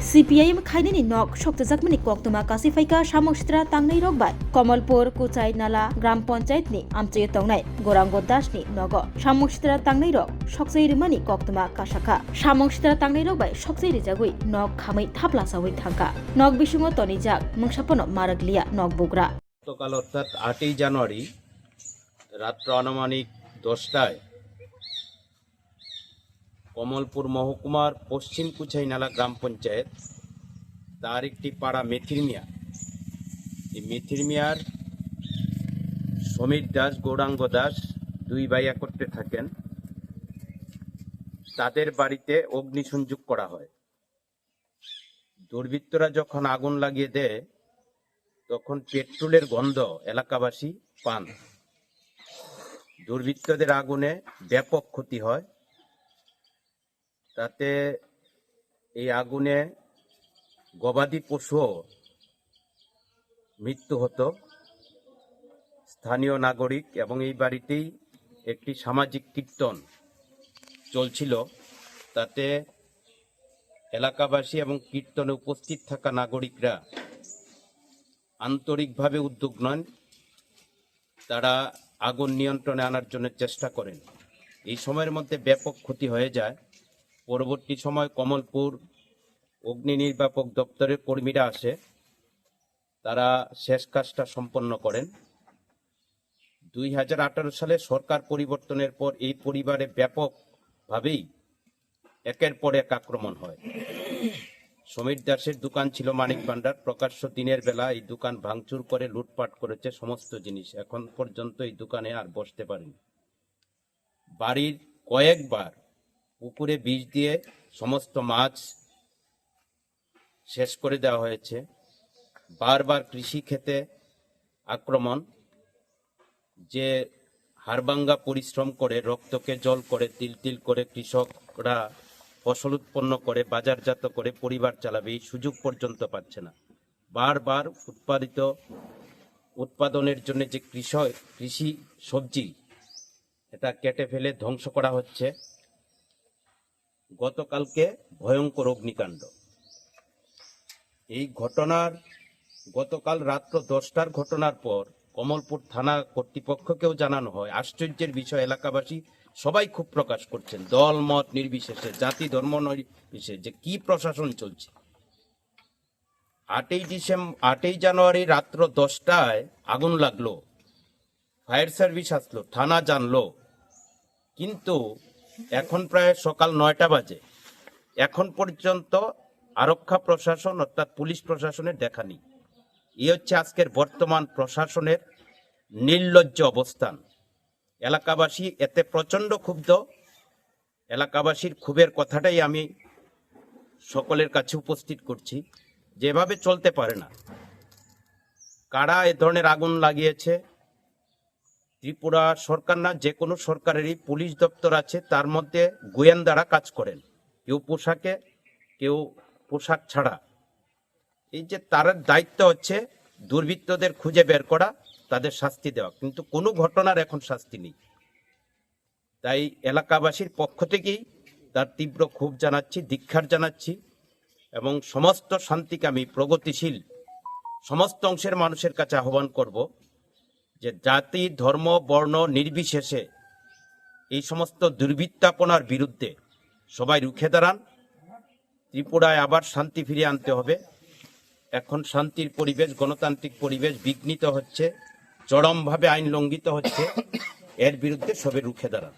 CPIM खाइनेनि नक सक्तजाकमनि कोक्तमा कासिफाइका सामोक्सित्रा तांनाय रगबाय कमलपुर कुचाई नाला ग्राम पंचायतनि आमचय तंनाय गौरांग दासनि नग सामोक्सित्रा तांनाय रग सक्सैरिमानि कोक्तमा कासाखा सामोक्सित्रा तांनाय रगबाय सक्सैरि जागुइ नक खामै थापला सावै थांका नक बिसुङो तनिजाक मुंसापनो मारगलिया नक बुग्रा গতকাল অর্থাৎ 8ই জানুয়ারি রাত্র আনুমানিক 10টায় কমলপুর মহকুমার পশ্চিম কুচাই নালা গ্রাম পঞ্চায়েত তার একটি পাড়া মেথির মিয়া এই মেথির মিয়ার সমীর দাস গৌরাঙ্গ দাস দুই ভাই একত্রে থাকেন। তাদের বাড়িতে অগ্নিসংযোগ করা হয়। দুর্বৃত্তরা যখন আগুন লাগিয়ে দেয় তখন পেট্রোলের গন্ধ এলাকাবাসী পান। দুর্বৃত্তদের আগুনে ব্যাপক ক্ষতি হয়। তাতে এই আগুনে গবাদি পশুও মৃত্যু হতো। স্থানীয় নাগরিক এবং এই বাড়িতেই একটি সামাজিক কীর্তন চলছিল, তাতে এলাকাবাসী এবং কীর্তনে উপস্থিত থাকা নাগরিকরা আন্তরিকভাবে উদ্যোগ নেন। তারা আগুন নিয়ন্ত্রণে আনার জন্য চেষ্টা করেন। এই সময়ের মধ্যে ব্যাপক ক্ষতি হয়ে যায়। পরবর্তী সময় কমলপুর অগ্নি নির্বাপক দপ্তরের কর্মীরা আসে, তারা শেষ কাজটা সম্পন্ন করেন। 2018 সালে সরকার পরিবর্তনের পর এই পরিবারে ব্যাপকভাবেই একের পর এক আক্রমণ হয়। সমীর দাসের দোকান ছিল মানিক ভান্ডার, প্রকাশ্য দিনের বেলা এই দোকান ভাঙচুর করে লুটপাট করেছে সমস্ত জিনিস। এখন পর্যন্ত এই দোকানে আর বসতে পারেনি। বাড়ির কয়েকবার পুকুরে বিষ দিয়ে সমস্ত মাছ শেষ করে দেওয়া হয়েছে। বারবার কৃষি ক্ষেতে আক্রমণ, যে হাড়ভাঙ্গা পরিশ্রম করে রক্তকে জল করে তিল তিল করে কৃষকরা ফসল উৎপন্ন করে বাজারজাত করে পরিবার চালাবে, এই সুযোগ পর্যন্ত পাচ্ছে না। বারবার উৎপাদনের জন্য যে কৃষি সবজি এটা কেটে ফেলে ধ্বংস করা হচ্ছে। গতকালকে ভয়ঙ্কর অগ্নিকাণ্ড। এই ঘটনার গতকাল রাত্র 10টার ঘটনার পর কমলপুর থানা কর্তৃপক্ষকেও জানানো হয়। আশ্চর্যের বিষয়, এলাকাবাসী সবাই খুব প্রকাশ করছেন, দল মত নির্বিশেষে, জাতি ধর্ম নির্বিশেষে, যে কি প্রশাসন চলছে। 8ই জানুয়ারি রাত্র 10টায় আগুন লাগলো, ফায়ার সার্ভিস আসলো, থানা জানলো, কিন্তু এখন প্রায় সকাল 9টা বাজে, এখন পর্যন্ত আরক্ষা প্রশাসন অর্থাৎ পুলিশ প্রশাসনের দেখা নেই। এই হচ্ছে আজকের বর্তমান প্রশাসনের নির্লজ্জ অবস্থান। এলাকাবাসী এতে প্রচণ্ড ক্ষুব্ধ। এলাকাবাসীর ক্ষোভের কথাটাই আমি সকলের কাছে উপস্থিত করছি। যেভাবে চলতে পারে না। কারা এ ধরনের আগুন লাগিয়েছে? ত্রিপুরা সরকার না, যে কোনো সরকারেরই পুলিশ দপ্তর আছে, তার মধ্যে গোয়েন্দারা কাজ করেন, কেউ পোশাকে, কেউ পোশাক ছাড়া। এই যে তার দায়িত্ব হচ্ছে দুর্বৃত্তদের খুঁজে বের করা, তাদের শাস্তি দেওয়া, কিন্তু কোনো ঘটনার এখন শাস্তি নেই। তাই এলাকাবাসীর পক্ষ থেকেই তার তীব্র ক্ষোভ জানাচ্ছি, ধিক্কার জানাচ্ছি এবং সমস্ত শান্তিকামী প্রগতিশীল সমস্ত অংশের মানুষের কাছে আহ্বান করব যে জাতি ধর্ম বর্ণ নির্বিশেষে এই সমস্ত দুর্বৃত্তাপনার বিরুদ্ধে সবাই রুখে দাঁড়ান। ত্রিপুরায় আবার শান্তি ফিরিয়ে আনতে হবে। এখন শান্তির পরিবেশ, গণতান্ত্রিক পরিবেশ বিঘ্নিত হচ্ছে, চরমভাবে আইন লঙ্ঘিত হচ্ছে। এর বিরুদ্ধে সবাই রুখে দাঁড়ান।